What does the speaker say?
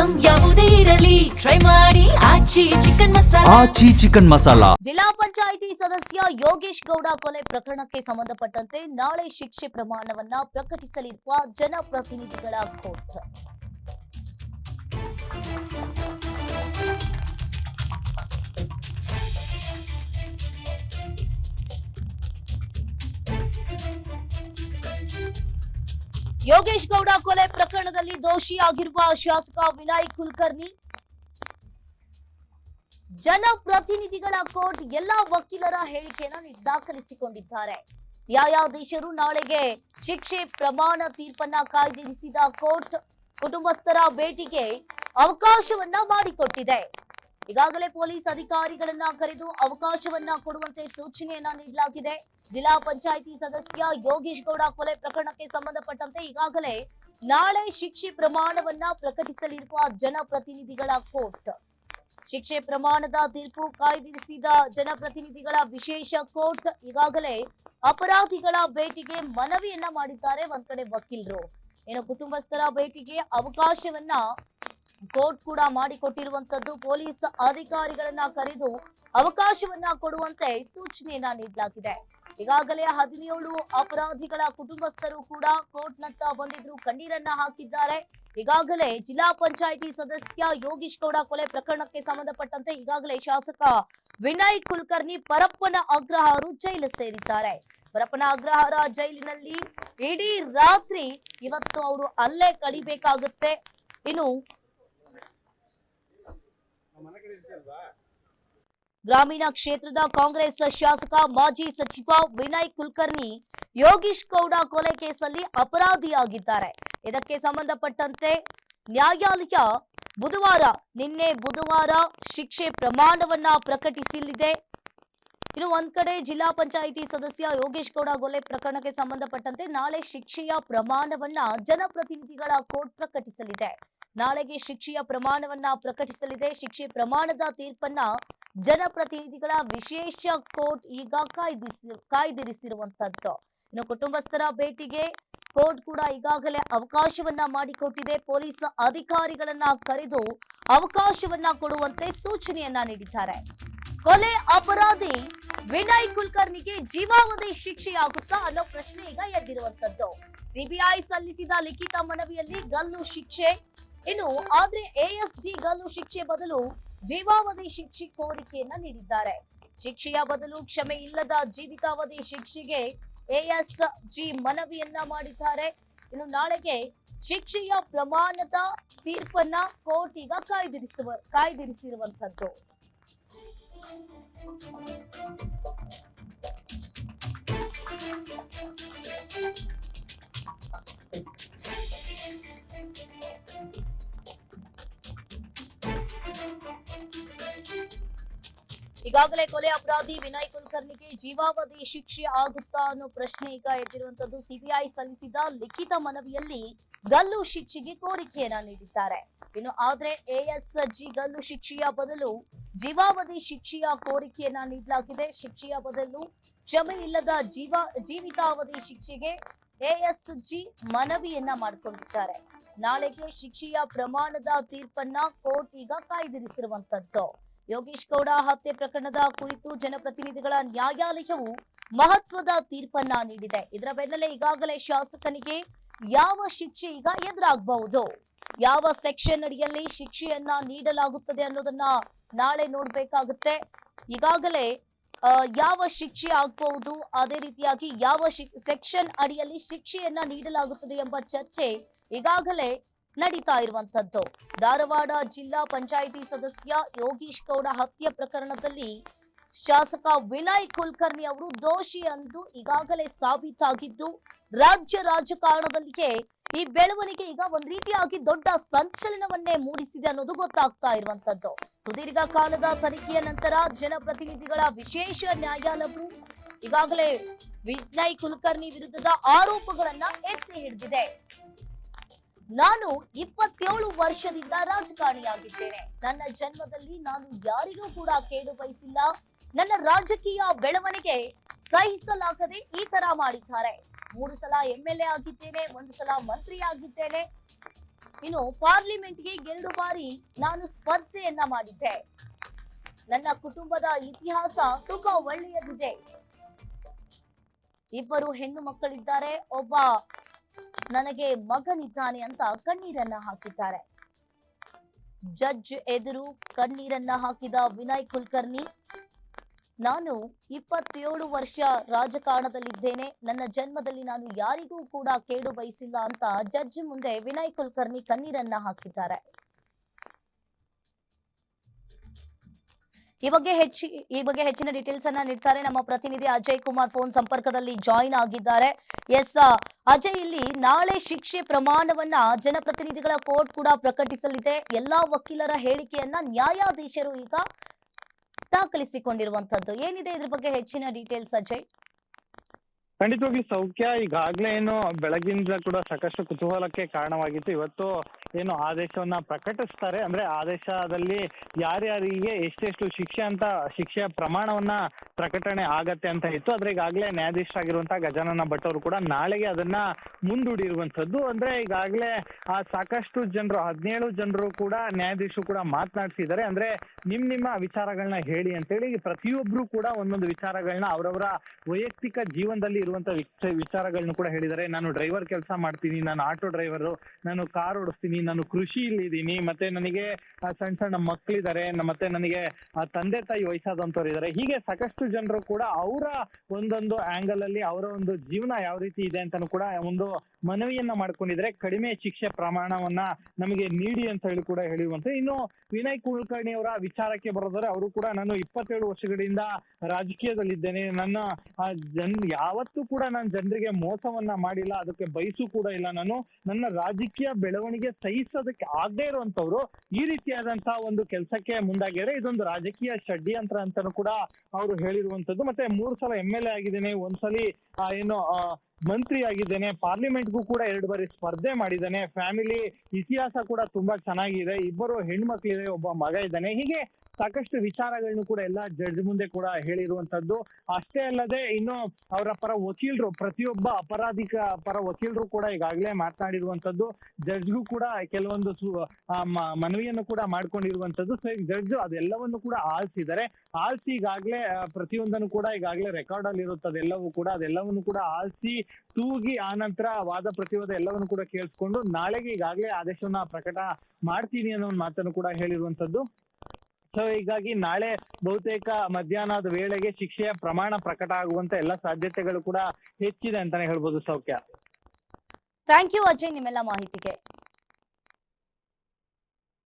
Item ಯಾವುದೇ ಇರಲಿ try ಮಾಡಿ ಆಚಿ ಚಿಕನ್ ಮಸಾಲಾ. ಜಿಲ್ಲಾ ಪಂಚಾಯಿತಿ ಸದಸ್ಯ ಯೋಗೇಶ್ ಗೌಡ ಕೊಲೆ ಪ್ರಕರಣಕ್ಕೆ ಸಂಬಂಧಪಟ್ಟಂತೆ ನಾಳೆ ಶಿಕ್ಷೆ ಪ್ರಮಾಣವನ್ನ ಪ್ರಕಟಿಸಲಿರುವ ಜನಪ್ರತಿನಿಧಿಗಳ ಕೋರ್ಟ್. ಯೋಗೇಶ್ ಗೌಡ ಕೊಲೆ ಪ್ರಕರಣದಲ್ಲಿ ದೋಷಿಯಾಗಿರುವ ಶಾಸಕ ವಿನಯ್ ಕುಲಕರ್ಣಿ ಜನಪ್ರತಿನಿಧಿಗಳ ಕೋರ್ಟ್ ಎಲ್ಲಾ ವಕೀಲರ ಹೇಳಿಕೆಯನ್ನು ದಾಖಲಿಸಿಕೊಂಡಿದ್ದಾರೆ. ನ್ಯಾಯಾಧೀಶರು ನಾಳೆಗೆ ಶಿಕ್ಷೆ ಪ್ರಮಾಣ ತೀರ್ಪನ್ನ ಕಾಯ್ದಿರಿಸಿದ ಕೋರ್ಟ್ ಕುಟುಂಬಸ್ಥರ ಭೇಟಿಗೆ ಅವಕಾಶವನ್ನ ಮಾಡಿಕೊಟ್ಟಿದೆ. ಈಗಾಗಲೇ ಪೊಲೀಸ್ ಅಧಿಕಾರಿಗಳನ್ನ ಕರೆದು ಅವಕಾಶವನ್ನ ಕೊಡುವಂತೆ ಸೂಚನೆಯನ್ನ ನೀಡಲಾಗಿದೆ. ಜಿಲ್ಲಾ ಪಂಚಾಯಿತಿ ಸದಸ್ಯ ಯೋಗೇಶ್ ಗೌಡ ಕೊಲೆ ಪ್ರಕರಣಕ್ಕೆ ಸಂಬಂಧಪಟ್ಟಂತೆ ಈಗಾಗಲೇ ನಾಳೆ ಶಿಕ್ಷೆ ಪ್ರಮಾಣವನ್ನ ಪ್ರಕಟಿಸಲಿರುವ ಜನಪ್ರತಿನಿಧಿಗಳ ಕೋರ್ಟ್. ಶಿಕ್ಷೆ ಪ್ರಮಾಣದ ತೀರ್ಪು ಕಾಯ್ದಿರಿಸಿದ ಜನಪ್ರತಿನಿಧಿಗಳ ವಿಶೇಷ ಕೋರ್ಟ್ ಈಗಾಗಲೇ ಅಪರಾಧಿಗಳ ಭೇಟಿಗೆ ಮನವಿಯನ್ನ ಮಾಡಿದ್ದಾರೆ. ಒಂದ್ ಕಡೆ ವಕೀಲರು, ಏನು ಕುಟುಂಬಸ್ಥರ ಭೇಟಿಗೆ ಅವಕಾಶವನ್ನ ಕೋರ್ಟ್ ಕೂಡ ಮಾಡಿಕೊಟ್ಟಿರುವಂತದ್ದು. ಪೊಲೀಸ್ ಅಧಿಕಾರಿಗಳನ್ನ ಕರೆದು ಅವಕಾಶವನ್ನ ಕೊಡುವಂತೆ ಸೂಚನೆಯನ್ನ ನೀಡಲಾಗಿದೆ. ಈಗಾಗಲೇ 17 ಅಪರಾಧಿಗಳ ಕುಟುಂಬಸ್ಥರು ಕೂಡ ಕೋರ್ಟ್ ನತ್ತ ಬಂದಿದ್ರು, ಕಣ್ಣೀರನ್ನ ಹಾಕಿದ್ದಾರೆ. ಈಗಾಗಲೇ ಜಿಲ್ಲಾ ಪಂಚಾಯಿತಿ ಸದಸ್ಯ ಯೋಗೇಶ್ ಗೌಡ ಕೊಲೆ ಪ್ರಕರಣಕ್ಕೆ ಸಂಬಂಧಪಟ್ಟಂತೆ ಈಗಾಗಲೇ ಶಾಸಕ ವಿನಯ್ ಕುಲಕರ್ಣಿ ಪರಪ್ಪನ ಅಗ್ರಹಾರ ಜೈಲು ಸೇರಿದ್ದಾರೆ. ಪರಪ್ಪನ ಅಗ್ರಹಾರ ಜೈಲಿನಲ್ಲಿ ಇಡೀ ರಾತ್ರಿ ಇವತ್ತು ಅವರು ಅಲ್ಲೇ ಕಳಿಬೇಕಾಗುತ್ತೆ. ಇನ್ನು ಗ್ರಾಮೀಣ ಕ್ಷೇತ್ರದ ಕಾಂಗ್ರೆಸ್ ಶಾಸಕ ಮಾಜಿ ಸಚಿವ ವಿನಯ್ ಕುಲಕರ್ಣಿ ಯೋಗೇಶ್ ಗೌಡ ಕೊಲೆ ಕೇಸಲ್ಲಿ ಅಪರಾಧಿಯಾಗಿದ್ದಾರೆ. ಇದಕ್ಕೆ ಸಂಬಂಧಪಟ್ಟಂತೆ ನ್ಯಾಯಾಲಯ ನಿನ್ನೆ ಬುಧವಾರ ಶಿಕ್ಷೆ ಪ್ರಮಾಣವನ್ನ ಪ್ರಕಟಿಸಲಿದೆ. ಇನ್ನು ಒಂದ್ ಕಡೆ ಜಿಲ್ಲಾ ಪಂಚಾಯಿತಿ ಸದಸ್ಯ ಯೋಗೇಶ್ ಗೌಡ ಕೊಲೆ ಪ್ರಕರಣಕ್ಕೆ ಸಂಬಂಧಪಟ್ಟಂತೆ ನಾಳೆ ಶಿಕ್ಷೆಯ ಪ್ರಮಾಣವನ್ನ ಜನಪ್ರತಿನಿಧಿಗಳ ಕೋರ್ಟ್ ಪ್ರಕಟಿಸಲಿದೆ. ನಾಳೆಗೆ ಶಿಕ್ಷೆಯ ಪ್ರಮಾಣವನ್ನ ಪ್ರಕಟಿಸಲಿದೆ. ಶಿಕ್ಷೆ ಪ್ರಮಾಣದ ತೀರ್ಪನ್ನ ಜನಪ್ರತಿನಿಧಿಗಳ ವಿಶೇಷ ಕೋರ್ಟ್ ಈಗ ಕಾಯ್ದಿರಿಸಿರುವಂತದ್ದು. ಇನ್ನು ಕುಟುಂಬಸ್ಥರ ಭೇಟಿಗೆ ಕೋರ್ಟ್ ಕೂಡ ಈಗಾಗಲೇ ಅವಕಾಶವನ್ನ ಮಾಡಿಕೊಟ್ಟಿದೆ. ಪೊಲೀಸ್ ಅಧಿಕಾರಿಗಳನ್ನ ಕರೆದು ಅವಕಾಶವನ್ನ ಕೊಡುವಂತೆ ಸೂಚನೆಯನ್ನ ನೀಡಿದ್ದಾರೆ. ಕೊಲೆ ಅಪರಾಧಿ ವಿನಯ್ ಕುಲಕರ್ಣಿಗೆ ಜೀವಾವಧಿ ಶಿಕ್ಷೆಯಾಗುತ್ತಾ ಅನ್ನೋ ಪ್ರಶ್ನೆ ಈಗ ಎದ್ದಿರುವಂತದ್ದು. ಸಿಬಿಐ ಸಲ್ಲಿಸಿದ ಲಿಖಿತ ಮನವಿಯಲ್ಲಿ ಗಲ್ಲು ಶಿಕ್ಷೆ, ಇನ್ನು ಆದ್ರೆ ಎಎಸ್ಜಿ ಗಲ್ಲು ಶಿಕ್ಷೆ ಬದಲು ಜೀವಾವಧಿ ಶಿಕ್ಷೆ ಕೋರಿಕೆಯನ್ನ ನೀಡಿದ್ದಾರೆ. ಶಿಕ್ಷೆಯ ಬದಲು ಕ್ಷಮೆ ಇಲ್ಲದ ಜೀವಿತಾವಧಿ ಶಿಕ್ಷೆಗೆ ಎಎಸ್ಜಿ ಮನವಿಯನ್ನ ಮಾಡಿದ್ದಾರೆ. ಇನ್ನು ನಾಳೆಗೆ ಶಿಕ್ಷೆಯ ಪ್ರಮಾಣದ ತೀರ್ಪನ್ನ ಕೋರ್ಟ್ ಈಗ ಕಾಯ್ದಿರಿಸಿರುವಂತದ್ದು. ಈಗಾಗಲೇ ಕೊಲೆ ಅಪರಾಧಿ ವಿನಯ್ ಕುಲಕರ್ಣಿಗೆ ಜೀವಾವಧಿ ಶಿಕ್ಷೆ ಆಗುತ್ತಾ ಅನ್ನೋ ಪ್ರಶ್ನೆ ಈಗ ಎದ್ದಿರುವಂತದ್ದು. ಸಿಬಿಐ ಸಲ್ಲಿಸಿದ ಲಿಖಿತ ಮನವಿಯಲ್ಲಿ ಗಲ್ಲು ಶಿಕ್ಷೆಗೆ ಕೋರಿಕೆಯನ್ನ ನೀಡಿದ್ದಾರೆ. ಇನ್ನು ಆದ್ರೆ ಎಎಸ್ಜಿ ಗಲ್ಲು ಶಿಕ್ಷೆಯ ಬದಲು ಜೀವಾವಧಿ ಶಿಕ್ಷೆಯ ಕೋರಿಕೆಯನ್ನ ನೀಡಲಾಗಿದೆ. ಶಿಕ್ಷೆಯ ಬದಲು ಕ್ಷಮೆ ಇಲ್ಲದ ಜೀವಿತಾವಧಿ ಶಿಕ್ಷೆಗೆ ಎಎಸ್ಜಿ ಮನವಿಯನ್ನ ಮಾಡಿಕೊಂಡಿದ್ದಾರೆ. ನಾಳೆಗೆ ಶಿಕ್ಷೆಯ ಪ್ರಮಾಣದ ತೀರ್ಪನ್ನ ಕೋರ್ಟ್ ಈಗ ಕಾಯ್ದಿರಿಸಿರುವಂತದ್ದು. ಯೋಗೇಶ್ ಗೌಡ ಹತ್ಯೆ ಪ್ರಕರಣದ ಕುರಿತು ಜನಪ್ರತಿನಿಧಿಗಳ ನ್ಯಾಯಾಲಯವು ಮಹತ್ವದ ತೀರ್ಪನ್ನ ನೀಡಿದೆ. ಇದರ ಬೆನ್ನಲ್ಲೇ ಈಗಾಗಲೇ ಶಾಸಕನಿಗೆ ಯಾವ ಶಿಕ್ಷೆ ಈಗ ಎದುರಾಗಬಹುದು, ಯಾವ ಸೆಕ್ಷನ್ ಅಡಿಯಲ್ಲಿ ಶಿಕ್ಷೆಯನ್ನ ನೀಡಲಾಗುತ್ತದೆ ಅನ್ನೋದನ್ನ ನಾಳೆ ನೋಡ್ಬೇಕಾಗುತ್ತೆ. ಈಗಾಗಲೇ ಯಾವ ಶಿಕ್ಷೆ ಆಗಬಹುದು, ಅದೇ ರೀತಿಯಾಗಿ ಯಾವ ಸೆಕ್ಷನ್ ಅಡಿಯಲ್ಲಿ ಶಿಕ್ಷೆಯನ್ನ ನೀಡಲಾಗುತ್ತದೆ ಎಂಬ ಚರ್ಚೆ ಈಗಾಗಲೇ ನಡೀತಾ ಇರುವಂತದ್ದು. ಧಾರವಾಡ ಜಿಲ್ಲಾ ಪಂಚಾಯಿತಿ ಸದಸ್ಯ ಯೋಗೇಶ್ ಗೌಡ ಹತ್ಯೆ ಪ್ರಕರಣದಲ್ಲಿ ಶಾಸಕ ವಿನಯ್ ಕುಲಕರ್ಣಿ ಅವರು ದೋಷಿ ಎಂದು ಈಗಾಗಲೇ ಸಾಬೀತಾಗಿದ್ದು, ರಾಜ್ಯ ರಾಜಕಾರಣದಲ್ಲಿಯೇ ಈ ಬೆಳವಣಿಗೆ ಈಗ ಒಂದ್ ರೀತಿಯಾಗಿ ದೊಡ್ಡ ಸಂಚಲನವನ್ನೇ ಮೂಡಿಸಿದೆ ಅನ್ನೋದು ಗೊತ್ತಾಗ್ತಾ ಇರುವಂತದ್ದು. ಸುದೀರ್ಘ ಕಾಲದ ತನಿಖೆಯ ನಂತರ ಜನಪ್ರತಿನಿಧಿಗಳ ವಿಶೇಷ ನ್ಯಾಯಾಲಯವು ಈಗಾಗಲೇ ವಿನಯ್ ಕುಲಕರ್ಣಿ ವಿರುದ್ಧದ ಆರೋಪಗಳನ್ನ ಎತ್ತಿ ಹಿಡಿದಿದೆ. ನಾನು 27 ವರ್ಷದಿಂದ ರಾಜಕಾರಣಿಯಾಗಿದ್ದೇನೆ. ನನ್ನ ಜನ್ಮದಲ್ಲಿ ನಾನು ಯಾರಿಗೂ ಕೂಡ ಕೇಡು ಬಯಸಿಲ್ಲ. ನನ್ನ ರಾಜಕೀಯ ಬೆಳವಣಿಗೆ ಸಹಿಸಲಾಗದೆ ಈ ತರ ಮಾಡಿದ್ದಾರೆ. 3 ಸಲ MLA ಆಗಿದ್ದೇನೆ, 1 ಸಲ ಮಂತ್ರಿ ಆಗಿದ್ದೇನೆ. ಇನ್ನು ಪಾರ್ಲಿಮೆಂಟ್ಗೆ 2 ಬಾರಿ ನಾನು ಸ್ಪರ್ಧೆಯನ್ನ ಮಾಡಿದ್ದೆ. ನನ್ನ ಕುಟುಂಬದ ಇತಿಹಾಸ ತುಂಬಾ ಒಳ್ಳೆಯದಿದೆ. 2 ಹೆಣ್ಣು ಮಕ್ಕಳಿದ್ದಾರೆ, ಒಬ್ಬ ನನಗೆ ಮಗನಿದ್ದಾನೆ ಅಂತ ಕಣ್ಣೀರನ್ನ ಹಾಕಿದ್ದಾರೆ. ಜಡ್ಜ್ ಎದುರು ಕಣ್ಣೀರನ್ನ ಹಾಕಿದ ವಿನಯ್ ಕುಲಕರ್ಣಿ, ನಾನು 27 ವರ್ಷ ರಾಜಕಾರಣದಲ್ಲಿದ್ದೇನೆ, ನನ್ನ ಜನ್ಮದಲ್ಲಿ ನಾನು ಯಾರಿಗೂ ಕೂಡ ಕೇಡು ಬಯಸಿಲ್ಲ ಅಂತ ಜಡ್ಜ್ ಮುಂದೆ ವಿನಯ್ ಕುಲಕರ್ಣಿ ಕಣ್ಣೀರನ್ನ ಹಾಕಿದ್ದಾರೆ. ಈ ಬಗ್ಗೆ ಹೆಚ್ಚಿನ ಡೀಟೇಲ್ಸ್ ಅನ್ನ ನೀಡ್ತಾರೆ ನಮ್ಮ ಪ್ರತಿನಿಧಿ ಅಜಯ್ ಕುಮಾರ್ ಫೋನ್ ಸಂಪರ್ಕದಲ್ಲಿ ಜಾಯಿನ್ ಆಗಿದ್ದಾರೆ. ಎಸ್ ಅಜಯ್, ಇಲ್ಲಿ ನಾಳೆ ಶಿಕ್ಷೆ ಪ್ರಮಾಣವನ್ನ ಜನಪ್ರತಿನಿಧಿಗಳ ಕೋರ್ಟ್ ಕೂಡ ಪ್ರಕಟಿಸಲಿದೆ. ಎಲ್ಲಾ ವಕೀಲರ ಹೇಳಿಕೆಯನ್ನ ನ್ಯಾಯಾಧೀಶರು ಈಗ ದಾಖಲಿಸಿಕೊಂಡಿರುವಂತದ್ದು ಏನಿದೆ, ಇದ್ರ ಬಗ್ಗೆ ಹೆಚ್ಚಿನ ಡೀಟೇಲ್ಸ್ ಅಜಯ್? ಖಂಡಿತವಾಗ್ಲೂ ಸೌಖ್ಯ. ಈಗಾಗಲೇ ಏನು ಬೆಳಗಿಂದ ಕೂಡ ಸಾಕಷ್ಟು ಕುತೂಹಲಕ್ಕೆ ಕಾರಣವಾಗಿತ್ತು. ಇವತ್ತು ಏನು ಆದೇಶವನ್ನ ಪ್ರಕಟಿಸ್ತಾರೆ, ಅಂದ್ರೆ ಆದೇಶದಲ್ಲಿ ಯಾರ್ಯಾರಿಗೆ ಎಷ್ಟೆಷ್ಟು ಶಿಕ್ಷೆಯ ಪ್ರಮಾಣವನ್ನ ಪ್ರಕಟಣೆ ಆಗತ್ತೆ ಅಂತ ಇತ್ತು. ಆದ್ರೆ ಈಗಾಗಲೇ ನ್ಯಾಯಾಧೀಶರಾಗಿರುವಂತಹ ಗಜಾನನ ಭಟ್ ಅವರು ಕೂಡ ನಾಳೆಗೆ ಅದನ್ನ ಮುಂದೂಡಿರುವಂತದ್ದು. ಅಂದ್ರೆ ಈಗಾಗಲೇ ಸಾಕಷ್ಟು ಜನರು 17 ಜನರು ಕೂಡ ನ್ಯಾಯಾಧೀಶರು ಕೂಡ ಮಾತನಾಡಿಸಿದ್ದಾರೆ. ಅಂದ್ರೆ ನಿಮ್ಮ ವಿಚಾರಗಳನ್ನ ಹೇಳಿ ಅಂತೇಳಿ ಪ್ರತಿಯೊಬ್ರು ಕೂಡ ಒಂದೊಂದು ವಿಚಾರಗಳನ್ನ ಅವರವರ ವೈಯಕ್ತಿಕ ಜೀವನದಲ್ಲಿ ಇರುವಂತ ವಿಚಾರಗಳನ್ನು ಕೂಡ ಹೇಳಿದ್ದಾರೆ. ನಾನು ಡ್ರೈವರ್ ಕೆಲಸ ಮಾಡ್ತೀನಿ, ನಾನು ಆಟೋ ಡ್ರೈವರು, ನಾನು ಕಾರ್ ಓಡಿಸ್ತೀನಿ, ನಾನು ಕೃಷಿಯಲ್ಲಿ ಇದ್ದೀನಿ, ಮತ್ತೆ ನನಗೆ ಸಣ್ಣ ಸಣ್ಣ ಮಕ್ಕಳಿದ್ದಾರೆ, ಮತ್ತೆ ನನಗೆ ತಂದೆ ತಾಯಿ ವಯಸ್ಸಾದಂತವ್ರು ಇದ್ದಾರೆ. ಹೀಗೆ ಸಾಕಷ್ಟು ಜನರು ಕೂಡ ಅವರ ಒಂದೊಂದು ಆಂಗಲ್ ಅಲ್ಲಿ ಅವರ ಒಂದು ಜೀವನ ಯಾವ ರೀತಿ ಇದೆ ಅಂತಾನು ಕೂಡ ಒಂದು ಮನವಿಯನ್ನ ಮಾಡ್ಕೊಂಡಿದ್ರೆ ಕಡಿಮೆ ಶಿಕ್ಷೆ ಪ್ರಮಾಣವನ್ನ ನಮಗೆ ನೀಡಿ ಅಂತ ಹೇಳಿ ಕೂಡ ಹೇಳಿರುವಂತೆ. ಇನ್ನು ವಿನಯ್ ಕುಲಕರ್ಣಿ ಅವರ ವಿಚಾರಕ್ಕೆ ಬರೋದಾದ್ರೆ ಅವರು ಕೂಡ ನಾನು 27 ವರ್ಷಗಳಿಂದ ರಾಜಕೀಯದಲ್ಲಿದ್ದೇನೆ, ನನ್ನ ಯಾವತ್ತೂ ಕೂಡ ನಾನು ಜನರಿಗೆ ಮೋಸವನ್ನ ಮಾಡಿಲ್ಲ, ಅದಕ್ಕೆ ಬಯಸು ಕೂಡ ಇಲ್ಲ. ನಾನು ನನ್ನ ರಾಜಕೀಯ ಬೆಳವಣಿಗೆ ಸಹಿಸೋದಕ್ಕೆ ಆಗದೆ ಇರುವಂತವ್ರು ಈ ರೀತಿಯಾದಂತಹ ಒಂದು ಕೆಲಸಕ್ಕೆ ಮುಂದಾಗಿದ್ರೆ ಇದೊಂದು ರಾಜಕೀಯ ಷಡ್ಯಂತ್ರ ಅಂತಾನು ಕೂಡ ಅವರು ಹೇಳಿರುವಂತದ್ದು. ಮತ್ತೆ 3 ಸಲ MLA ಆಗಿದ್ದೇನೆ, ಒಂದ್ಸಲಿ ಏನು ಮಂತ್ರಿ ಆಗಿದ್ದೇನೆ, ಪಾರ್ಲಿಮೆಂಟ್ಗೂ ಕೂಡ 2 ಬಾರಿ ಸ್ಪರ್ಧೆ ಮಾಡಿದ್ದಾನೆ, ಫ್ಯಾಮಿಲಿ ಇತಿಹಾಸ ಕೂಡ ತುಂಬಾ ಚೆನ್ನಾಗಿದೆ, 2 ಹೆಣ್ಮಕ್ಳಿದೆ, ಒಬ್ಬ ಮಗ ಇದ್ದಾನೆ. ಹೀಗೆ ಸಾಕಷ್ಟು ವಿಚಾರಗಳನ್ನು ಕೂಡ ಎಲ್ಲ ಜಡ್ಜ್ ಮುಂದೆ ಕೂಡ ಹೇಳಿರುವಂತದ್ದು. ಅಷ್ಟೇ ಅಲ್ಲದೆ ಇನ್ನು ಅವರ ಪರ ವಕೀಲರು, ಪ್ರತಿಯೊಬ್ಬ ಅಪರಾಧಿಕ ಪರ ವಕೀಲರು ಕೂಡ ಈಗಾಗಲೇ ಮಾತನಾಡಿರುವಂತದ್ದು. ಜಡ್ಜ್ಗೂ ಕೂಡ ಕೆಲವೊಂದು ಮನವಿಯನ್ನು ಕೂಡ ಮಾಡ್ಕೊಂಡಿರುವಂತದ್ದು. ಸೊ ಈಗ ಜಡ್ಜ್ ಅದೆಲ್ಲವನ್ನು ಕೂಡ ಆಲಿಸಿ ಈಗಾಗಲೇ ಪ್ರತಿಯೊಂದನ್ನು ಕೂಡ ಈಗಾಗಲೇ ರೆಕಾರ್ಡ್ ಅಲ್ಲಿ ಇರುತ್ತದೆ ಎಲ್ಲವೂ ಕೂಡ, ಅದೆಲ್ಲವನ್ನು ಕೂಡ ಆಲಿಸಿ ತೂಗಿ ಆನಂತರ ವಾದ ಪ್ರತಿವಾದ ಎಲ್ಲವನ್ನು ಕೂಡ ಕೇಳಿಸ್ಕೊಂಡು ನಾಳೆಗೆ ಈಗಾಗಲೇ ಆದೇಶವನ್ನ ಪ್ರಕಟ ಮಾಡ್ತೀನಿ ಅನ್ನೋ ಒಂದು ಮಾತನ್ನು ಕೂಡ ಹೇಳಿರುವಂತದ್ದು. ಸೊ ಹೀಗಾಗಿ ನಾಳೆ ಬಹುತೇಕ ಮಧ್ಯಾಹ್ನದ ವೇಳೆಗೆ ಶಿಕ್ಷೆಯ ಪ್ರಮಾಣ ಪ್ರಕಟ ಆಗುವಂತ ಎಲ್ಲ ಸಾಧ್ಯತೆಗಳು ಕೂಡ ಹೆಚ್ಚಿದೆ ಅಂತಾನೆ ಹೇಳ್ಬೋದು ಸೌಖ್ಯ. ಥ್ಯಾಂಕ್ ಯು ಅಜಯ್ ನಿಮ್ಮೆಲ್ಲ ಮಾಹಿತಿಗೆ.